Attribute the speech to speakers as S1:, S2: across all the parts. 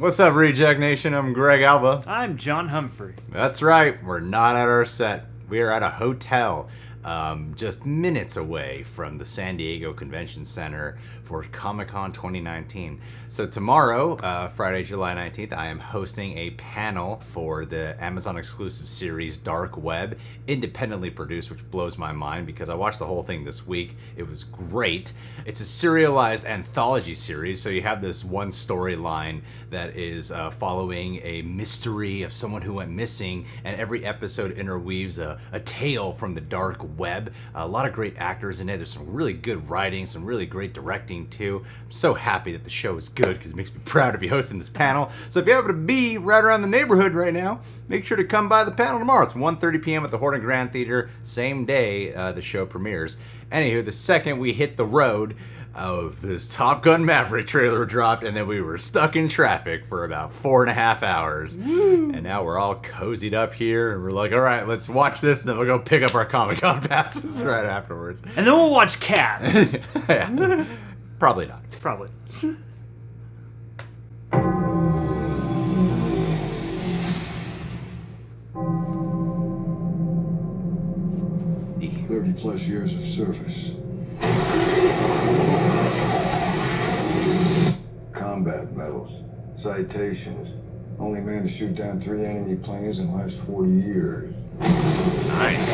S1: What's up, Reject Nation? I'm Greg Alba.
S2: I'm John Humphrey.
S1: That's right, we're not at our set. We are at a hotel just minutes away from the San Diego Convention Center for Comic-Con 2019. So tomorrow, Friday, July 19th, I am hosting a panel for the Amazon exclusive series Dark Web, independently produced, which blows my mind because I watched the whole thing this week. It was great. It's a serialized anthology series, so you have this one storyline that is following a mystery of someone who went missing, and every episode interweaves a tale from the dark web. A lot of great actors in it. There's some really good writing, some really great directing too. I'm so happy that the show is good because it makes me proud to be hosting this panel. So if you happen to be right around the neighborhood right now, make sure to come by the panel tomorrow. It's 1:30 p.m. at the Horton Grand Theater. Same day the show premieres. Anywho, the second we hit the road, this Top Gun Maverick trailer dropped, and then we were stuck in traffic for about 4.5 hours. Woo. And now we're all cozied up here, and we're like, all right, let's watch this, and then we'll go pick up our Comic-Con passes right afterwards.
S2: And then we'll watch Cats.
S1: Yeah. Probably not.
S2: Probably.
S3: The 30-plus years of service. Combat medals, citations. Only man to shoot down 3 enemy planes in the last 40 years.
S1: Nice.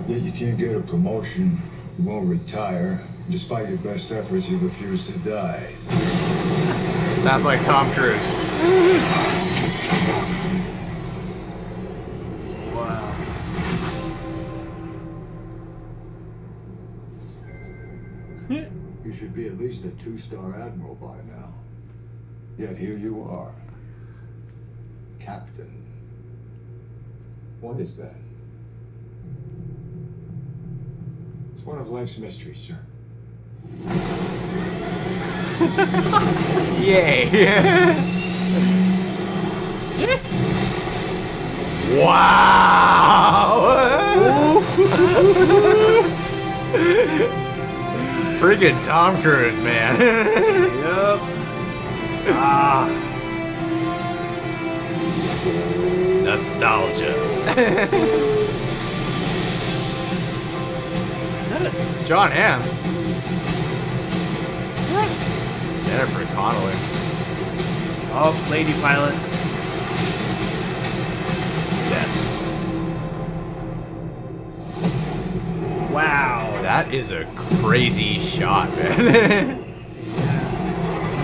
S3: Yet you can't get a promotion, you won't retire. Despite your best efforts, you refuse to die.
S1: Sounds like Tom Cruise.
S2: Wow.
S3: You should be at least a 2-star admiral by now. Yet here you are. Captain. What is that? It's one of life's mysteries, sir.
S1: Yay. Wow. Freaking Tom Cruise, man.
S2: Yep. Ah.
S1: Nostalgia.
S2: Is that a...
S1: John Hamm. Jennifer Connelly.
S2: Oh, lady pilot.
S1: Death.
S2: Wow.
S1: That is a crazy shot, man.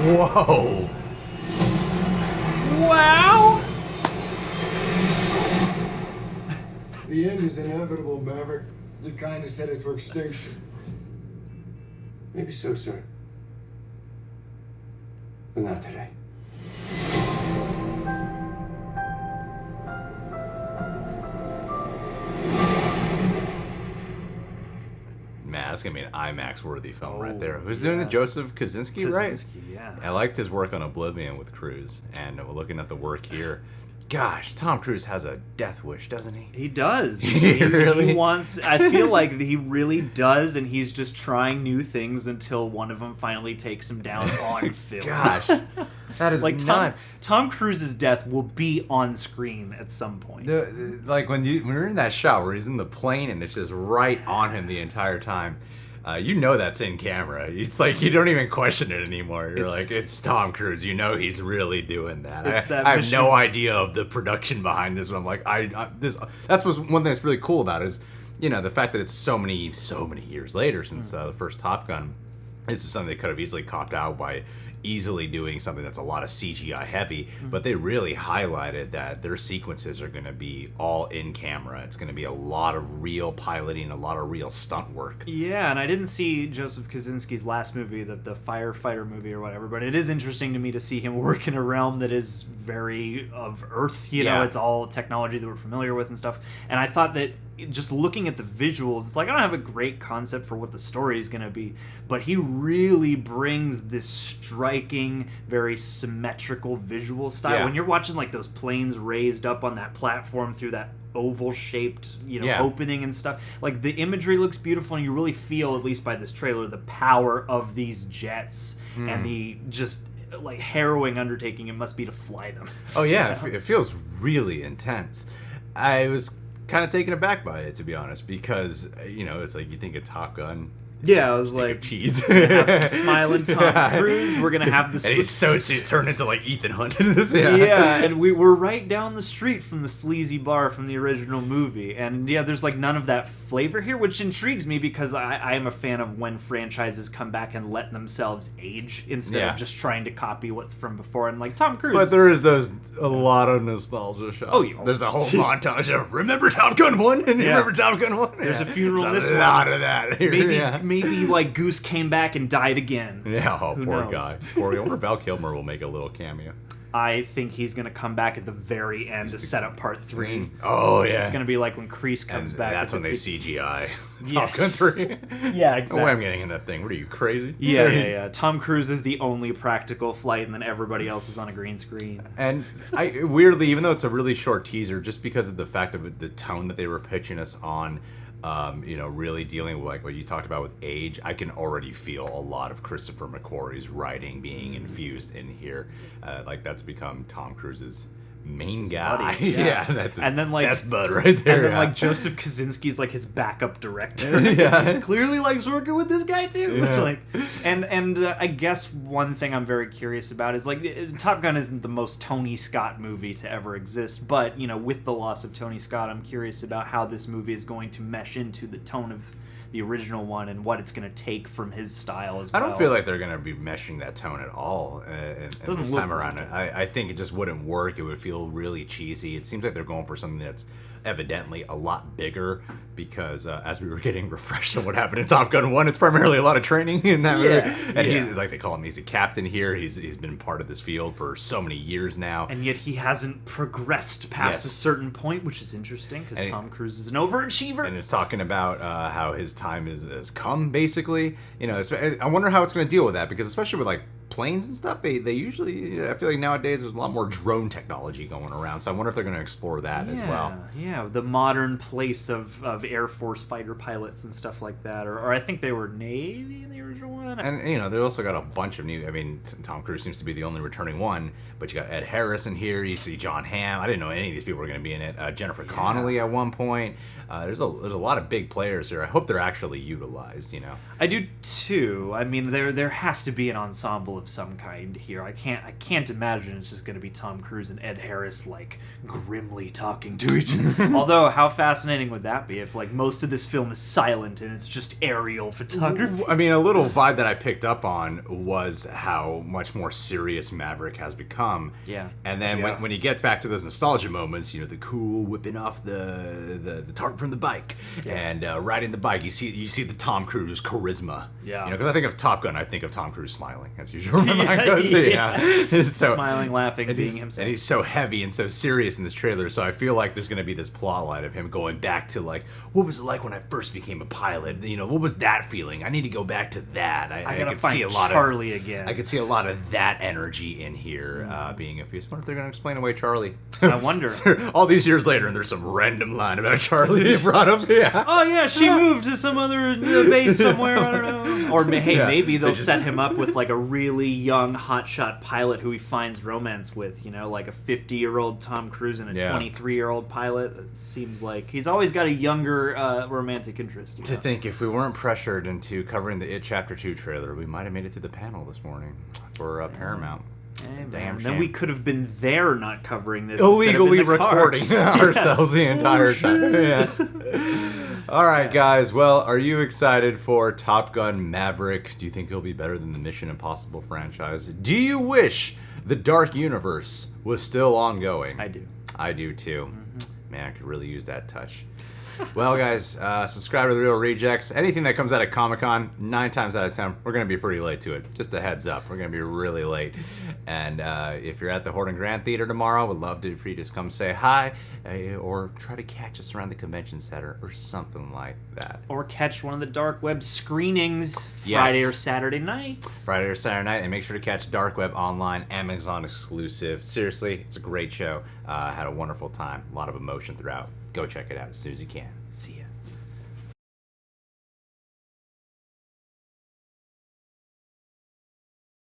S1: Whoa.
S2: Wow.
S3: The end is inevitable, Maverick. The kind is headed for extinction. Maybe so, sir. But not today.
S1: Man, that's gonna be an IMAX-worthy film right
S2: Oh,
S1: there. Who's doing it? Joseph Kosinski, right?
S2: Yeah.
S1: I liked his work on Oblivion with Cruise, and looking at the work here, gosh, Tom Cruise has a death wish, doesn't he?
S2: He does.
S1: Really?
S2: He wants. I feel like he really does, and he's just trying new things until one of them finally takes him down on film.
S1: Gosh, that is
S2: like
S1: nuts.
S2: Tom Cruise's death will be on screen at some point.
S1: Like when you're in that shot where he's in the plane and it's just right on him the entire time. You know that's in camera. It's like you don't even question it anymore. You're like, it's Tom Cruise. You know he's really doing that. I have no idea of the production behind this. But I'm like, that's one thing that's really cool about it is, you know, the fact that it's so many years later since the first Top Gun. This is something they could have easily copped out by easily doing something that's a lot of CGI heavy, but they really highlighted that their sequences are going to be all in camera. It's going to be a lot of real piloting, a lot of real stunt work.
S2: Yeah, and I didn't see Joseph Kosinski's last movie, the firefighter movie or whatever, but it is interesting to me to see him work in a realm that is very of Earth. You know, it's all technology that we're familiar with and stuff. And I thought that just looking at the visuals, it's like I don't have a great concept for what the story is going to be, but he really brings this striking, very symmetrical visual style.
S1: Yeah.
S2: When you're watching like those planes raised up on that platform through that oval-shaped, opening and stuff, like the imagery looks beautiful, and you really feel, at least by this trailer, the power of these jets and the just like harrowing undertaking it must be to fly them.
S1: Oh yeah, it feels really intense. I was kind of taken aback by it, to be honest, because it's like you think of Top Gun.
S2: Yeah, I was
S1: Think
S2: like,
S1: of cheese.
S2: we're gonna have some smiling Tom Cruise. We're gonna have this.
S1: And he's so turned into like Ethan Hunt in this.
S2: Yeah, and we're right down the street from the sleazy bar from the original movie, and yeah, there's like none of that flavor here, which intrigues me because I am a fan of when franchises come back and let themselves age instead of just trying to copy what's from before. And like Tom Cruise,
S1: But there is a lot of nostalgia shots.
S2: Oh, yeah.
S1: There's a whole montage of remember Top Gun 1 and remember Top Gun 1.
S2: There's a funeral in
S1: There's
S2: this
S1: a
S2: one.
S1: lot of that. Here.
S2: Maybe like Goose came back and died again.
S1: Yeah,
S2: Who
S1: poor
S2: knows?
S1: guy. Poor guy. I wonder if Val Kilmer will make a little cameo.
S2: I think he's gonna come back at the very end to set up part 3.
S1: Oh yeah.
S2: It's gonna be like when Kreese comes
S1: And
S2: back.
S1: that's
S2: at
S1: when
S2: the
S1: they
S2: big-
S1: CGI Top
S2: Yes.
S1: Gun 3.
S2: Yeah,
S1: No
S2: exactly.
S1: way I'm getting in that thing. What are you, crazy?
S2: Yeah. Tom Cruise is the only practical flight, and then everybody else is on a green screen.
S1: And I weirdly, even though it's a really short teaser, just because of the fact of the tone that they were pitching us on, really dealing with like what you talked about with age, I can already feel a lot of Christopher McQuarrie's writing being infused in here. Like that's become Tom Cruise's main guy.
S2: buddy, yeah.
S1: That's his
S2: And then, like-
S1: best bud right there.
S2: And then
S1: yeah.
S2: like Joseph Kosinski's like his backup director.
S1: Yeah.
S2: He clearly likes working with this guy too.
S1: Yeah.
S2: Like, and I guess one thing I'm very curious about is like Top Gun isn't the most Tony Scott movie to ever exist, but with the loss of Tony Scott, I'm curious about how this movie is going to mesh into the tone of the original one and what it's going to take from his style as
S1: I
S2: well.
S1: don't feel like they're going to be meshing that tone at all in
S2: Doesn't
S1: this
S2: look
S1: time around.
S2: like it.
S1: I think it just wouldn't work. It would feel really cheesy. It seems like they're going for something that's evidently a lot bigger because as we were getting refreshed on what happened in Top Gun 1, it's primarily a lot of training in that movie. And he's like they call him, he's a captain here. He's been part of this field for so many years now.
S2: And yet he hasn't progressed past
S1: Yes.
S2: a certain point, which is interesting because
S1: And
S2: Tom Cruise is an overachiever.
S1: And it's talking about how his time has come, basically. I wonder how it's going to deal with that, because especially with like planes and stuff, they usually, I feel like nowadays there's a lot more drone technology going around. So I wonder if they're going to explore that as well.
S2: Yeah, the modern place of Air Force fighter pilots and stuff like that. Or I think they were Navy in the original one.
S1: And they also got a bunch of new. I mean, Tom Cruise seems to be the only returning one, but you got Ed Harris in here. You see John Hamm. I didn't know any of these people were going to be in it. Jennifer Connelly at one point. There's a lot of big players here. I hope they're actually utilized.
S2: I do too. I mean, there has to be an ensemble of some kind here. I can't imagine it's just going to be Tom Cruise and Ed Harris like grimly talking to each other. Although, how fascinating would that be if like most of this film is silent and it's just aerial photography?
S1: I mean, a little vibe that I picked up on was how much more serious Maverick has become.
S2: Yeah.
S1: And then
S2: Yeah.
S1: when you get back to those nostalgia moments, the cool whipping off the tarp from the bike and riding the bike, you see the Tom Cruise charisma.
S2: Yeah.
S1: Because I think of Top Gun, I think of Tom Cruise smiling. That's usually where my mind
S2: Yeah,
S1: goes.
S2: yeah.
S1: So,
S2: Smiling, laughing,
S1: and
S2: being
S1: he's,
S2: himself.
S1: and he's so heavy and so serious in this trailer, so I feel like there's going to be this plot line of him going back to like, what was it like when I first became a pilot? What was that feeling? I need to go back to that.
S2: I gotta
S1: could
S2: find
S1: see a lot
S2: Charlie again.
S1: I could see a lot of that energy in here being infused. Wonder if they're going to explain away Charlie.
S2: I wonder.
S1: All these years later, and there's some random line about Charlie they brought up. Yeah.
S2: Oh yeah, she moved to some other base somewhere. I don't know. Or hey,
S1: Yeah,
S2: maybe they'll
S1: they just-
S2: set him up with like a really young hotshot pilot who he finds romance with. Like a 50-year-old Tom Cruise and a
S1: Yeah.
S2: 23-year-old pilot. It seems like he's always got a younger romantic interest.
S1: To think if we weren't pressured into covering the It Chapter 2 trailer, we might have made it to the panel this morning for Paramount.
S2: Hey,
S1: Damn
S2: man.
S1: shame.
S2: Then we could have been there not covering this.
S1: Illegally
S2: instead of in the car.
S1: recording ourselves the entire time. Yeah. All right, guys. Well, are you excited for Top Gun Maverick? Do you think it'll be better than the Mission Impossible franchise? Do you wish the Dark Universe was still ongoing?
S2: I do.
S1: I do too. Man, I could really use that touch. Well, guys, subscribe to The Real Rejects. Anything that comes out of Comic-Con, 9 times out of 10, we're going to be pretty late to it. Just a heads up. We're going to be really late. And if you're at the Horton Grand Theater tomorrow, would love to for you to just come say hi or try to catch us around the convention center or something like that.
S2: Or catch one of the dark web screenings
S1: Yes.
S2: Friday or Saturday night.
S1: Friday or Saturday night, and make sure to catch Dark Web online, Amazon exclusive. Seriously, it's a great show. Had a wonderful time, a lot of emotion throughout. Go check it out as soon as you can.